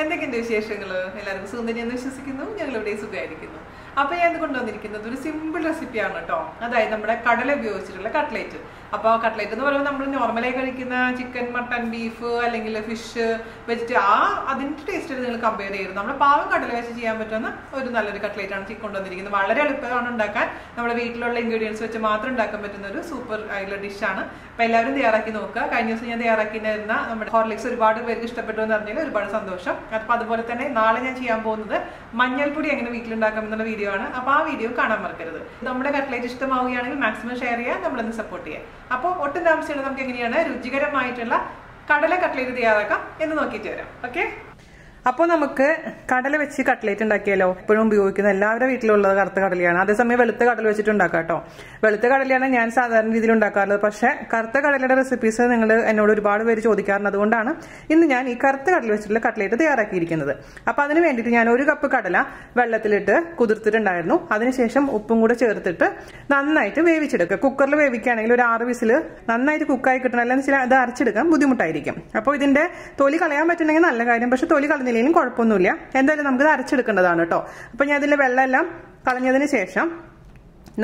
എന്തൊക്കെയുണ്ട് വിശേഷങ്ങൾ? എല്ലാവർക്കും സുഖം തന്നെയെന്ന് വിശ്വസിക്കുന്നു. ഞങ്ങൾ ഇവിടെ സുഖമായിരിക്കുന്നു. അപ്പോൾ ഞാൻ കൊണ്ടുവന്നിരിക്കുന്നത് ഒരു സിമ്പിൾ റെസിപ്പിയാണ് കേട്ടോ. അതായത് നമ്മുടെ കടല ഉപയോഗിച്ചിട്ടുള്ള കട്ട്ലേറ്റ്. അപ്പോൾ കട്ട്ലേറ്റ് എന്ന് പറയുമ്പോൾ നമ്മൾ നോർമലായി കഴിക്കുന്ന ചിക്കൻ, മട്ടൺ, ബീഫ് അല്ലെങ്കിൽ ഫിഷ് വെച്ചിട്ട് അതിൻ്റെ ടേസ്റ്റ് നിങ്ങൾ കമ്പയർ ചെയ്യരുത്. നമ്മൾ പാവം കടല വെച്ച് ചെയ്യാൻ പറ്റുന്ന ഒരു നല്ലൊരു കട്ട്ലേറ്റ് ആണ് കൊണ്ടുവന്നിരിക്കുന്നത്. വളരെ എളുപ്പമാണ് ഉണ്ടാക്കാൻ. നമ്മുടെ വീട്ടിലുള്ള ഇൻഗ്രീഡിയൻസ് വെച്ച് മാത്രം ഉണ്ടാക്കാൻ പറ്റുന്ന ഒരു സൂപ്പർ ആയിട്ടുള്ള ഡിഷാണ്. അപ്പോൾ എല്ലാവരും തയ്യാറാക്കി നോക്കുക. കഴിഞ്ഞ ദിവസം ഞാൻ തയ്യാറാക്കിയിരുന്ന നമ്മുടെ ഹോർലിക്സ് ഒരുപാട് പേർക്ക് ഇഷ്ടപ്പെട്ടു എന്ന് പറഞ്ഞാൽ ഒരുപാട് സന്തോഷം. അപ്പോൾ അതുപോലെ തന്നെ നാളെ ഞാൻ ചെയ്യാൻ പോകുന്നത് മഞ്ഞൾപ്പൊടി എങ്ങനെ വീട്ടിലുണ്ടാക്കാം എന്നുള്ള വീഡിയോ ആണ്. അപ്പോൾ ആ വീഡിയോ കാണാൻ മറക്കരുത്. നമ്മുടെ കട്ട്ലേറ്റ് ഇഷ്ടമാവുകയാണെങ്കിൽ മാക്സിമം ഷെയർ ചെയ്യുക, നമ്മളൊന്ന് സപ്പോർട്ട് ചെയ്യുക. അപ്പോൾ ഒട്ടും താമസിച്ചാണ് നമുക്ക് എങ്ങനെയാണ് രുചികരമായിട്ടുള്ള കടല കട്ട്ലേറ്റ് തയ്യാറാക്കാം എന്ന് നോക്കിയിട്ട് വരാം. ഓക്കെ, അപ്പോൾ നമുക്ക് കടല വെച്ച് കട്ട്ലേറ്റ് ഉണ്ടാക്കിയാലോ? എപ്പോഴും ഉപയോഗിക്കുന്ന എല്ലാവരുടെ വീട്ടിലുള്ളത് കറുത്ത കടലയാണ്. അതേസമയം വെളുത്ത കടല വെച്ചിട്ട് ഉണ്ടാക്കാം കേട്ടോ. വെളുത്ത കടലയാണ് ഞാൻ സാധാരണ രീതിയിൽ ഉണ്ടാക്കാറുള്ളത്. പക്ഷേ കറുത്ത കടലയുടെ റെസിപ്പീസ് നിങ്ങൾ എന്നോട് ഒരുപാട് പേര് ചോദിക്കാറുണ്ട്. അതുകൊണ്ടാണ് ഇന്ന് ഞാൻ ഈ കറുത്ത കടല വെച്ചിട്ടുള്ള കട്ട്ലേറ്റ് തയ്യാറാക്കിയിരിക്കുന്നത്. അപ്പോൾ അതിന് വേണ്ടിയിട്ട് ഞാൻ 1 കപ്പ് കടല വെള്ളത്തിലിട്ട് കുതിർത്തിട്ടുണ്ടായിരുന്നു. അതിനുശേഷം ഉപ്പും കൂടെ ചേർത്തിട്ട് നന്നായിട്ട് വേവിച്ചെടുക്കുക. കുക്കറിൽ വേവിക്കുകയാണെങ്കിൽ ഒരു 6 വിസിൽ നന്നായിട്ട് കുക്കായി കിട്ടണം. അല്ലെങ്കിൽ വെച്ചാൽ അത് അരച്ചെടുക്കാൻ ബുദ്ധിമുട്ടായിരിക്കും. അപ്പോൾ ഇതിന്റെ തൊലി കളയാൻ പറ്റുന്നെങ്കിൽ നല്ല കാര്യം. പക്ഷെ തൊലി കളഞ്ഞില്ലെങ്കിലും കുഴപ്പമൊന്നുമില്ല. എന്തായാലും നമുക്കിത് അരച്ചെടുക്കേണ്ടതാണ് കേട്ടോ. അപ്പോൾ ഞാൻ ഇതിലെ വെള്ളമെല്ലാം കളഞ്ഞതിന് ശേഷം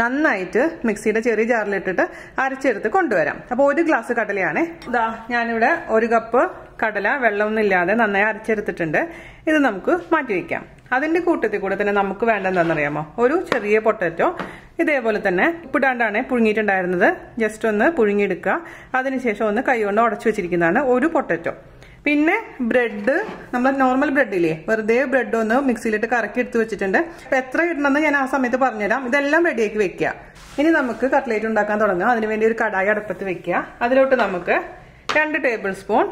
നന്നായിട്ട് മിക്സിയുടെ ചെറിയ ജാറിലിട്ടിട്ട് അരച്ചെടുത്ത് കൊണ്ടുവരാം. അപ്പോൾ 1 ഗ്ലാസ് കടലയാണ്. ഇതാ ഞാനിവിടെ 1 കപ്പ് കടല വെള്ളമൊന്നും ഇല്ലാതെ നന്നായി അരച്ചെടുത്തിട്ടുണ്ട്. ഇത് നമുക്ക് മാറ്റി വയ്ക്കാം. അതിന്റെ കൂട്ടത്തിൽ കൂടെ തന്നെ നമുക്ക് വേണ്ടതെന്താണെന്നറിയാമോ? ഒരു ചെറിയ പൊട്ടറ്റോ ഇതേപോലെ തന്നെ ഉപ്പിടാണ്ടാണ് പുഴുങ്ങിയിട്ടുണ്ടായിരുന്നത്. ജസ്റ്റ് ഒന്ന് പുഴുങ്ങിയെടുക്കുക. അതിനുശേഷം ഒന്ന് കൈകൊണ്ട് ഉടച്ചു വെച്ചിരിക്കുന്നതാണ് 1 പൊട്ടറ്റോ. പിന്നെ ബ്രെഡ്, നമ്മൾ നോർമൽ ബ്രെഡ് ഇല്ലേ, വെറുതെ ബ്രെഡ് ഒന്ന് മിക്സിയിലിട്ട് കറക്കി എടുത്ത് വെച്ചിട്ടുണ്ട്. അപ്പൊ എത്ര ഇടണമെന്ന് ഞാൻ ആ സമയത്ത് പറഞ്ഞുതരാം. ഇതെല്ലാം റെഡിയാക്കി വെക്കുക. ഇനി നമുക്ക് കട്ട്ലേറ്റ് ഉണ്ടാക്കാൻ തുടങ്ങാം. അതിനുവേണ്ടി ഒരു കടായി അടുപ്പത്ത് വെക്കുക. അതിലോട്ട് നമുക്ക് 2 ടേബിൾ സ്പൂൺ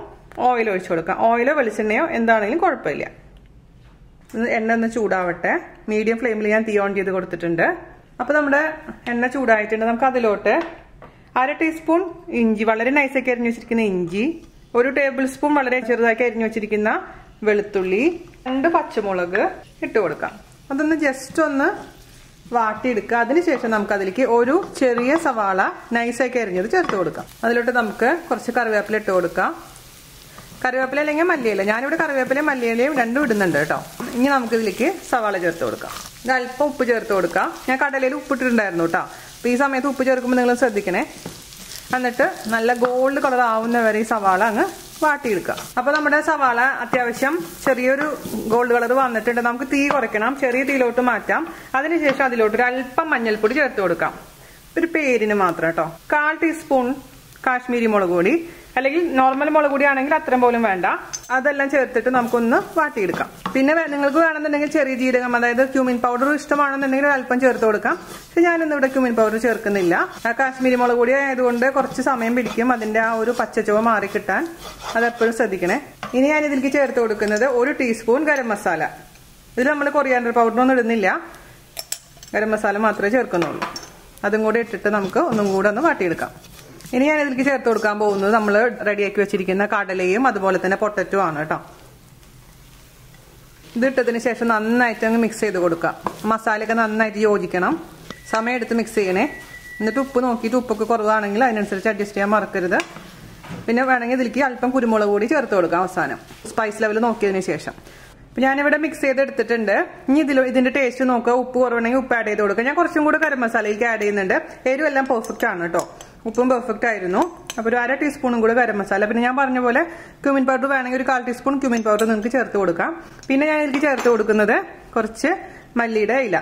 ഓയിൽ ഒഴിച്ചു കൊടുക്കാം. ഓയിലോ വെളിച്ചെണ്ണയോ എന്താണെങ്കിലും കുഴപ്പമില്ല. എണ്ണ ഒന്ന് ചൂടാവട്ടെ. മീഡിയം ഫ്ലെയിമിൽ ഞാൻ തീ ഓൺ ചെയ്ത് കൊടുത്തിട്ടുണ്ട്. അപ്പൊ നമ്മുടെ എണ്ണ ചൂടായിട്ടുണ്ട്. നമുക്ക് അതിലോട്ട് 1/2 ടീസ്പൂൺ ഇഞ്ചി, വളരെ നൈസാക്കി അരിഞ്ഞു വെച്ചിരിക്കുന്ന ഇഞ്ചി, 1 ടേബിൾ സ്പൂൺ വളരെ ചെറുതാക്കി അരിഞ്ഞു വെച്ചിരിക്കുന്ന വെളുത്തുള്ളി, 2 പച്ചമുളക് ഇട്ട് കൊടുക്കാം. അതൊന്ന് ജസ്റ്റ് ഒന്ന് വാട്ടിയെടുക്കുക. അതിനുശേഷം നമുക്ക് അതിലേക്ക് 1 ചെറിയ സവാള നൈസാക്കി അരിഞ്ഞത് ചേർത്ത് കൊടുക്കാം. അതിലോട്ട് നമുക്ക് കുറച്ച് കറിവേപ്പില ഇട്ട് കൊടുക്കാം. കറിവേപ്പില അല്ലെങ്കിൽ മല്ലിയില, ഞാനിവിടെ കറിവേപ്പിലയും മല്ലിയിലയും രണ്ടും ഇടുന്നുണ്ട് കേട്ടോ. ഇനി നമുക്ക് ഇതിലേക്ക് സവാള ചേർത്ത് കൊടുക്കാം. ഇത് അല്പം ഉപ്പ് ചേർത്ത് കൊടുക്കാം. ഞാൻ കടലയിൽ ഉപ്പിട്ടിട്ടുണ്ടായിരുന്നു കേട്ടോ. അപ്പൊ ഈ സമയത്ത് ഉപ്പ് ചേർക്കുമ്പോൾ നിങ്ങൾ ശ്രദ്ധിക്കണേ. എന്നിട്ട് നല്ല ഗോൾഡ് കളർ ആവുന്ന വരെ ഈ സവാള അങ്ങ് വാട്ടിയെടുക്കുക. അപ്പൊ നമ്മുടെ സവാള അത്യാവശ്യം ചെറിയൊരു ഗോൾഡ് കളർ വന്നിട്ടുണ്ട്. നമുക്ക് തീ കുറയ്ക്കണം, ചെറിയ തീയിലോട്ട് മാറ്റാം. അതിനുശേഷം അതിലോട്ട് ഒരു അല്പം മഞ്ഞൾപ്പൊടി ചേർത്ത് കൊടുക്കാം. ഒരു പേരിന് മാത്രം കേട്ടോ. 1/4 ടീസ്പൂൺ കാശ്മീരി മുളക് പൊടി, അല്ലെങ്കിൽ നോർമൽ മുളക് പൊടി ആണെങ്കിൽ അത്രയും പോലും വേണ്ട. അതെല്ലാം ചേർത്തിട്ട് നമുക്കൊന്ന് വാട്ടിയെടുക്കാം. പിന്നെ നിങ്ങൾക്ക് വേണമെന്നുണ്ടെങ്കിൽ ചെറിയ ജീരകം, അതായത് ക്യൂമിൻ പൗഡർ ഇഷ്ടമാണെന്നുണ്ടെങ്കിൽ അല്പം ചേർത്ത് കൊടുക്കാം. പക്ഷെ ഞാനിന്ന് ഇവിടെ ക്യൂമിൻ പൗഡർ ചേർക്കുന്നില്ല. കാശ്മീരി മുളക് പൊടി ആയതുകൊണ്ട് കുറച്ച് സമയം പിടിക്കും അതിന്റെ ആ ഒരു പച്ചച്ചുവ മാറി കിട്ടാൻ. അതെപ്പോഴും ശ്രദ്ധിക്കണേ. ഇനി ഞാൻ ഇതിലേക്ക് ചേർത്ത് കൊടുക്കുന്നത് 1 ടീസ്പൂൺ ഗരം മസാല. ഇതിൽ നമ്മൾ കൊറിയാൻഡർ പൗഡറൊന്നും ഇടുന്നില്ല, ഗരം മസാല മാത്രമേ ചേർക്കുന്നുള്ളൂ. അതും കൂടെ ഇട്ടിട്ട് നമുക്ക് ഒന്നും കൂടെ ഒന്ന് വാട്ടിയെടുക്കാം. ഇനി ഞാൻ ഇതിലേക്ക് ചേർത്ത് കൊടുക്കാൻ പോകുന്നത് നമ്മൾ റെഡിയാക്കി വെച്ചിരിക്കുന്ന കടലയും അതുപോലെ തന്നെ പൊട്ടറ്റോ ആണ് കേട്ടോ. ഇതിട്ടതിന് ശേഷം നന്നായിട്ട് അങ്ങ് മിക്സ് ചെയ്ത് കൊടുക്കാം. മസാലയൊക്കെ നന്നായിട്ട് യോജിക്കണം. സമയം എടുത്ത് മിക്സ് ചെയ്യണേ. എന്നിട്ട് ഉപ്പ് നോക്കിയിട്ട് ഉപ്പൊക്കെ കുറവാണെങ്കിൽ അതിനനുസരിച്ച് അഡ്ജസ്റ്റ് ചെയ്യാൻ മറക്കരുത്. പിന്നെ വേണമെങ്കിൽ ഇതിലേക്ക് അല്പം കുരുമുളക് കൂടി ചേർത്ത് കൊടുക്കാം അവസാനം, സ്പൈസ് ലെവൽ നോക്കിയതിന് ശേഷം. അപ്പം ഞാനിവിടെ മിക്സ് ചെയ്തെടുത്തിട്ടുണ്ട്. ഇനി ഇതിന്റെ ടേസ്റ്റ് നോക്കുക. ഉപ്പ് കുറവുണ്ടെങ്കിൽ ഉപ്പ് ആഡ് ചെയ്ത് കൊടുക്കുക. ഞാൻ കുറച്ചും കൂടെ ഗരം മസാലയ്ക്ക് ആഡ് ചെയ്യുന്നുണ്ട്. എരിവെല്ലാം പെർഫെക്റ്റ് ആണ് കേട്ടോ. ഉപ്പും പെർഫെക്റ്റ് ആയിരുന്നു. അപ്പോൾ ഒരു 1/2 ടീസ്പൂണും കൂടെ ഗരം മസാല. പിന്നെ ഞാൻ പറഞ്ഞ പോലെ ക്യൂമിൻ പൗഡർ വേണമെങ്കിൽ ഒരു 1/4 ടീസ്പൂൺ ക്യൂമിൻ പൗഡർ നിങ്ങൾക്ക് ചേർത്ത് കൊടുക്കാം. പിന്നെ ഞാൻ ഇതിലേക്ക് ചേർത്ത് കൊടുക്കുന്നത് കുറച്ച് മല്ലിയുടെ ഇല,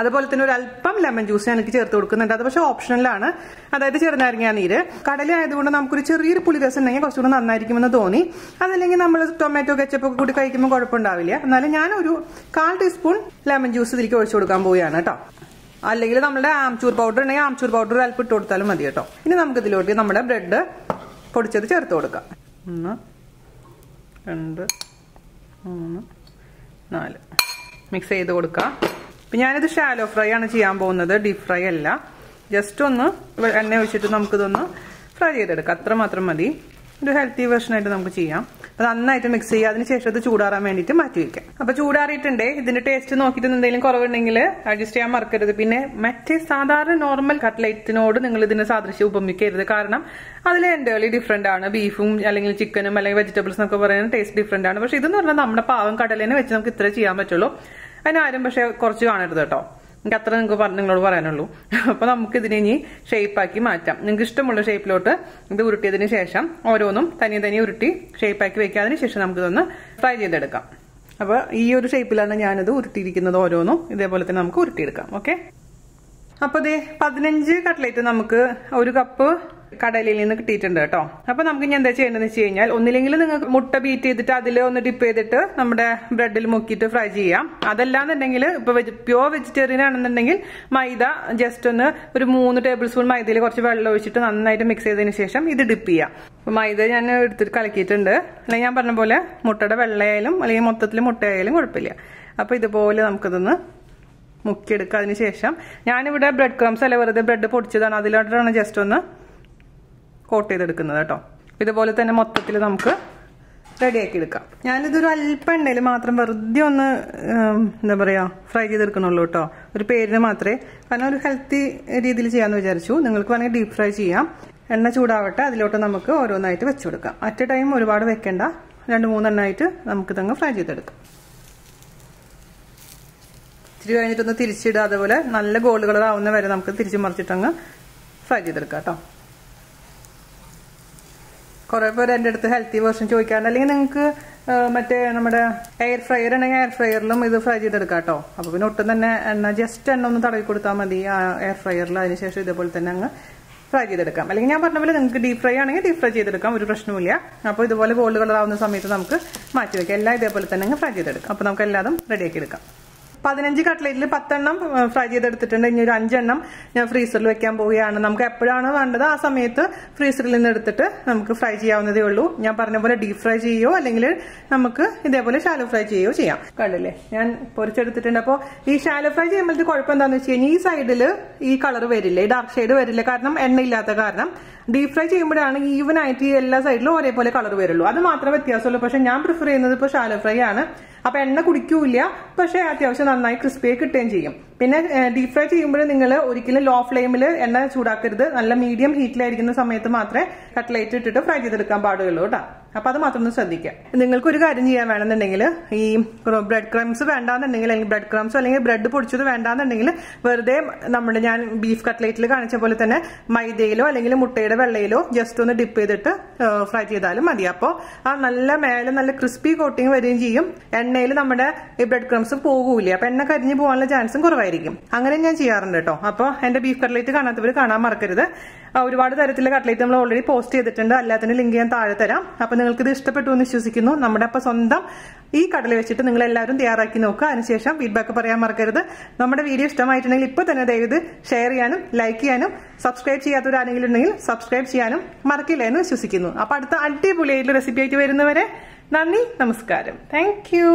അതുപോലെ തന്നെ ഒരു അല്പം ലെമൺ ജ്യൂസ് ഞാൻ എനിക്ക് ചേർത്ത് കൊടുക്കുന്നുണ്ട്. അത് പക്ഷെ ഓപ്ഷണലാണ്, അതായത് ചെറുനാരങ്ങ നീര്. കടല ആയതുകൊണ്ട് നമുക്കൊരു ചെറിയൊരു പുളിരസം ഉണ്ടെങ്കിൽ കുറച്ചുകൂടെ നന്നായിരിക്കുമെന്ന് തോന്നി. അതല്ലെങ്കിൽ നമ്മൾ ടൊമാറ്റോ കെച്ചപ്പ് ഒക്കെ കൂടി കഴിക്കുമ്പോൾ കുഴപ്പമുണ്ടാവില്ല. എന്നാലും ഞാൻ ഒരു 1/4 ടീസ്പൂൺ ലെമൺ ജ്യൂസ് ഇതിലേക്ക് ഒഴിച്ചു കൊടുക്കാൻ പോവുകയാണ് കേട്ടോ. അല്ലെങ്കിൽ നമ്മുടെ ആംചൂർ പൗഡർ ഉണ്ടെങ്കിൽ ആംചൂർ പൗഡർ അല്പം ഇട്ട് കൊടുത്താലും മതി കേട്ടോ. ഇനി നമുക്ക് ഇതിലോട്ട് നമ്മുടെ ബ്രെഡ് പൊടിച്ചത് ചേർത്ത് കൊടുക്കാം. 1 2 3 4 മിക്സ് ചെയ്ത് കൊടുക്കാം. അപ്പം ഞാനിത് ഷാലോ ഫ്രൈ ആണ് ചെയ്യാൻ പോകുന്നത്, ഡീപ് ഫ്രൈ അല്ല. ജസ്റ്റ് ഒന്ന് എണ്ണ ഒഴിച്ചിട്ട് നമുക്കിതൊന്ന് ഫ്രൈ ചെയ്തെടുക്കാം. അത്ര മാത്രം മതി. ഒരു ഹെൽത്തി വേർഷനായിട്ട് നമുക്ക് ചെയ്യാം. അപ്പൊ നന്നായിട്ട് മിക്സ് ചെയ്യുക. അതിനുശേഷം ഇത് ചൂടാറാൻ വേണ്ടിയിട്ട് മാറ്റി വെക്കാം. അപ്പൊ ചൂടാറിയിട്ടുണ്ട്. ഇതിന്റെ ടേസ്റ്റ് നോക്കിയിട്ട് എന്തെങ്കിലും കുറവുണ്ടെങ്കിൽ അഡ്ജസ്റ്റ് ചെയ്യാൻ മറക്കരുത്. പിന്നെ മറ്റേ സാധാരണ നോർമൽ കട്ട്ലൈറ്റിനോട് നിങ്ങൾ ഇതിന്റെ സാദൃശ്യം ഉപമിക്കരുത്. കാരണം അതിൽ എൻ്റർലി ഡിഫറെന്റ് ആണ്. ബീഫും അല്ലെങ്കിൽ ചിക്കനും അല്ലെങ്കിൽ വെജിറ്റബിൾസ് എന്നൊക്കെ പറയുന്നത് ടേസ്റ്റ് ഡിഫറെന്റ് ആണ്. പക്ഷെ ഇതെന്ന് പറഞ്ഞാൽ നമ്മുടെ പാവം കടലേനെ വെച്ച് നമുക്ക് ഇത്ര ചെയ്യാൻ പറ്റുള്ളൂ. അതിനാരും പക്ഷെ കുറച്ച് കാണരുത് കേട്ടോ. എനിക്ക് അത്ര നിങ്ങളോട് പറയാനുള്ളൂ. അപ്പൊ നമുക്ക് ഇതിനെ ഇനി ഷേപ്പാക്കി മാറ്റാം. നിങ്ങൾക്ക് ഇഷ്ടമുള്ള ഷേപ്പിലോട്ട് ഇത് ഉരുട്ടിയതിന് ശേഷം ഓരോന്നും തനിയെ ഉരുട്ടി ഷേപ്പാക്കി വെക്കുക. അതിന് ശേഷം നമുക്കിതൊന്ന് ഫ്രൈ ചെയ്തെടുക്കാം. അപ്പൊ ഈ ഒരു ഷേപ്പിലാണ് ഞാനിത് ഉരുട്ടിയിരിക്കുന്നത്. ഓരോന്നും ഇതേപോലെ തന്നെ നമുക്ക് ഉരുട്ടിയെടുക്കാം. ഓക്കെ. അപ്പൊ ഇതേ 15 കട്ട്ലേറ്റ് നമുക്ക് 1 കപ്പ് കടലയിൽ നിന്ന് കിട്ടിയിട്ടുണ്ട് കേട്ടോ. അപ്പൊ നമുക്ക് ഇനി എന്താ ചെയ്യേണ്ടതെന്ന് വെച്ച് കഴിഞ്ഞാൽ, ഒന്നില്ലെങ്കിൽ നിങ്ങൾക്ക് മുട്ട ബീറ്റ് ചെയ്തിട്ട് അതിൽ ഒന്ന് ഡിപ്പ് ചെയ്തിട്ട് നമ്മുടെ ബ്രെഡിൽ മുക്കിയിട്ട് ഫ്രൈ ചെയ്യാം. അതല്ലാന്നുണ്ടെങ്കിൽ ഇപ്പൊ പ്യുവർ വെജിറ്റേറിയൻ ആണെന്നുണ്ടെങ്കിൽ മൈദ ജസ്റ്റ് ഒന്ന് ഒരു 3 ടേബിൾ സ്പൂൺ മൈദയിൽ കുറച്ച് വെള്ളം ഒഴിച്ചിട്ട് നന്നായിട്ട് മിക്സ് ചെയ്തതിന് ശേഷം ഇത് ഡിപ്പ് ചെയ്യാം. അപ്പൊ മൈദ ഞാൻ എടുത്തിട്ട് കലക്കിയിട്ടുണ്ട്. അല്ലെങ്കിൽ ഞാൻ പറഞ്ഞ പോലെ മുട്ടയുടെ വെള്ളയായാലും അല്ലെങ്കിൽ മൊത്തത്തിൽ മുട്ടയായാലും കുഴപ്പമില്ല. അപ്പൊ ഇതുപോലെ നമുക്കിതൊന്ന് മുക്കിയെടുക്കുക. അതിനുശേഷം ഞാനിവിടെ ബ്രെഡ് ക്രംസ് അല്ല, വെറുതെ ബ്രെഡ് പൊടിച്ചതാണ്, അതിലോട്ടാണ് ജസ്റ്റ് ഒന്ന് കോട്ട് ചെയ്തെടുക്കുന്നത് കേട്ടോ. ഇതുപോലെ തന്നെ മൊത്തത്തിൽ നമുക്ക് റെഡിയാക്കി എടുക്കാം. ഞാനിതൊരു അല്പം എണ്ണയിൽ മാത്രം വെറുതെ ഒന്ന് എന്താ പറയാ ഫ്രൈ ചെയ്തെടുക്കണുള്ളൂ കേട്ടോ. ഒരു പേരിന് മാത്രമേ. കാരണം ഒരു ഹെൽത്തി രീതിയിൽ ചെയ്യാമെന്ന് വിചാരിച്ചു. നിങ്ങൾക്ക് വേണമെങ്കിൽ ഡീപ് ഫ്രൈ ചെയ്യാം. എണ്ണ ചൂടാവട്ടെ, അതിലോട്ട് നമുക്ക് ഓരോന്നായിട്ട് വെച്ചു കൊടുക്കാം. അറ്റ് ടൈം ഒരുപാട് വെക്കേണ്ട, 2-3 എണ്ണമായിട്ട് നമുക്ക് ഇതങ്ങ് ഫ്രൈ ചെയ്തെടുക്കാം. ഇച്ചിരി കഴിഞ്ഞിട്ടൊന്ന് തിരിച്ചിടുക. അതുപോലെ നല്ല ഗോൾഡ് കളർ ആവുന്ന വരെ നമുക്ക് തിരിച്ചു മറിച്ചിട്ടങ്ങ് ഫ്രൈ ചെയ്തെടുക്കാം കേട്ടോ. കുറെ പേര് എൻ്റെ അടുത്ത് ഹെൽത്തി വേർഷൻ ചോദിക്കാറുണ്ട്. അല്ലെങ്കിൽ നിങ്ങൾക്ക് മറ്റേ നമ്മുടെ എയർ ഫ്രയർ ഉണ്ടെങ്കിൽ എയർ ഫ്രയറിലും ഇത് ഫ്രൈ ചെയ്തെടുക്കാം കേട്ടോ. അപ്പൊ പിന്നെ ഒട്ടും തന്നെ ജസ്റ്റ് എണ്ണ ഒന്ന് തടവി കൊടുത്താൽ മതി ആ എയർ ഫ്രയറിൽ. അതിനുശേഷം ഇതേപോലെ തന്നെ അങ്ങ് ഫ്രൈ ചെയ്തെടുക്കാം. അല്ലെങ്കിൽ ഞാൻ പറഞ്ഞ പോലെ നിങ്ങൾക്ക് ഡീപ് ഫ്രൈ ആണെങ്കിൽ ഡീപ് ഫ്രൈ ചെയ്തെടുക്കാം, ഒരു പ്രശ്നമില്ല. അപ്പോൾ ഇതുപോലെ ഗോൾഡ് കളർ ആവുന്ന സമയത്ത് നമുക്ക് മാറ്റി വെക്കാം. എല്ലാം ഇതേപോലെ തന്നെ അങ്ങ് ഫ്രൈ ചെയ്തെടുക്കാം. അപ്പോൾ നമുക്ക് എല്ലാതും റെഡിയാക്കി എടുക്കാം. 15 കട്ട്ലേറ്റിൽ 10 എണ്ണം ഫ്രൈ ചെയ്തെടുത്തിട്ടുണ്ട്. ഇനി ഒരു 5 എണ്ണം ഞാൻ ഫ്രീസറിൽ വെക്കാൻ പോവുകയാണ്. നമുക്ക് എപ്പോഴാണ് വേണ്ടത് ആ സമയത്ത് ഫ്രീസറിൽ നിന്ന് എടുത്തിട്ട് നമുക്ക് ഫ്രൈ ചെയ്യാവുന്നതേ ഉള്ളൂ. ഞാൻ പറഞ്ഞ പോലെ ഡീപ് ഫ്രൈ ചെയ്യോ അല്ലെങ്കിൽ നമുക്ക് ഇതേപോലെ ഷാലോ ഫ്രൈ ചെയ്യോ ചെയ്യാം. കണ്ടില്ലേ, ഞാൻ പൊരിച്ചെടുത്തിട്ടുണ്ട്. അപ്പോൾ ഈ ഷാലോ ഫ്രൈ ചെയ്യുമ്പോഴത്തെ കുഴപ്പം എന്താണെന്ന് വെച്ച് കഴിഞ്ഞാൽ ഈ സൈഡിൽ ഈ കളർ വരില്ല, ഈ ഡാർക്ക് ഷെയ്ഡ് വരില്ല. കാരണം എണ്ണയില്ലാത്ത കാരണം. ഡീപ് ഫ്രൈ ചെയ്യുമ്പോഴാണ് ഈവൻ ആയിട്ട് എല്ലാ സൈഡിലും ഒരേപോലെ കളർ വരുള്ളൂ. അത് മാത്രമേ വ്യത്യാസമുള്ളൂ. പക്ഷെ ഞാൻ പ്രിഫർ ചെയ്യുന്നത് ഇപ്പോൾ ഷാലോ ഫ്രൈ ആണ്. അപ്പൊ എണ്ണ കുടിക്കൂല, പക്ഷെ അത്യാവശ്യം നന്നായി ക്രിസ്പിയായി കിട്ടുകയും ചെയ്യും. പിന്നെ ഡീപ് ഫ്രൈ ചെയ്യുമ്പോൾ നിങ്ങൾ ഒരിക്കലും ലോ ഫ്ലെയിമിൽ എണ്ണ ചൂടാക്കരുത്. നല്ല മീഡിയം ഹീറ്റിലായിരിക്കുന്ന സമയത്ത് മാത്രമേ കട്ട്ലേറ്റ് ഇട്ടിട്ട് ഫ്രൈ ചെയ്തെടുക്കാൻ പാടുള്ളൂ കേട്ടോ. അപ്പൊ അത് മാത്രം ഒന്ന് ശ്രദ്ധിക്കാം. നിങ്ങൾക്ക് ഒരു കാര്യം ചെയ്യാൻ വേണമെന്നുണ്ടെങ്കിൽ, ഈ ബ്രെഡ് ക്രംസ് വേണ്ടാന്നുണ്ടെങ്കിൽ, അല്ലെങ്കിൽ ബ്രെഡ് ക്രംസോ അല്ലെങ്കിൽ ബ്രെഡ് പൊടിച്ചത് വേണ്ടാന്നുണ്ടെങ്കിൽ, വെറുതെ നമ്മുടെ ഞാൻ ബീഫ് കട്ട്ലേറ്റിൽ കാണിച്ച പോലെ തന്നെ മൈദയിലോ അല്ലെങ്കിൽ മുട്ടയുടെ വെള്ളയിലോ ജസ്റ്റ് ഒന്ന് ഡിപ്പ് ചെയ്തിട്ട് ഫ്രൈ ചെയ്താലും മതി. അപ്പോൾ ആ നല്ല മേലെ നല്ല ക്രിസ്പി കോട്ടിങ് വരികയും ചെയ്യും. എണ്ണയിൽ നമ്മുടെ ഈ ബ്രെഡ് ക്രംസ് പോകൂല. അപ്പൊ എണ്ണ കരിഞ്ഞു പോകാനുള്ള ചാൻസും കുറവായിരിക്കും. അങ്ങനെ ഞാൻ ചെയ്യാറുണ്ട് കേട്ടോ. അപ്പോൾ എന്റെ ബീഫ് കട്ട്ലേറ്റ് കാണാത്തവർ കാണാൻ മറക്കരുത്. ഒരുപാട് തരത്തിലുള്ള കട്ട്ലേറ്റ് നമ്മൾ ഓൾറെഡി പോസ്റ്റ് ചെയ്തിട്ടുണ്ട്. എല്ലാത്തിനും ലിങ്ക് ഞാൻ താഴെ തരാം. അപ്പൊ നിങ്ങൾക്ക് ഇത് ഇഷ്ടപ്പെട്ടു എന്ന് വിശ്വസിക്കുന്നു. നമ്മുടെ അപ്പൊ സ്വന്തം ഈ കടല വെച്ചിട്ട് നിങ്ങൾ എല്ലാവരും തയ്യാറാക്കി നോക്കുക. അതിനുശേഷം ഫീഡ്ബാക്ക് പറയാൻ മറക്കരുത്. നമ്മുടെ വീഡിയോ ഇഷ്ടമായിട്ടുണ്ടെങ്കിൽ ഇപ്പൊ തന്നെ ദയവ് ഷെയർ ചെയ്യാനും ലൈക്ക് ചെയ്യാനും സബ്സ്ക്രൈബ് ചെയ്യാത്തവരാരെങ്കിലും ഉണ്ടെങ്കിൽ സബ്സ്ക്രൈബ് ചെയ്യാനും മറക്കില്ല എന്ന് വിശ്വസിക്കുന്നു. അപ്പൊ അടുത്ത അടിപൊളിയായിട്ടുള്ള റെസിപ്പി ആയിട്ട് വരുന്നവരെ നന്ദി, നമസ്കാരം. Thank you.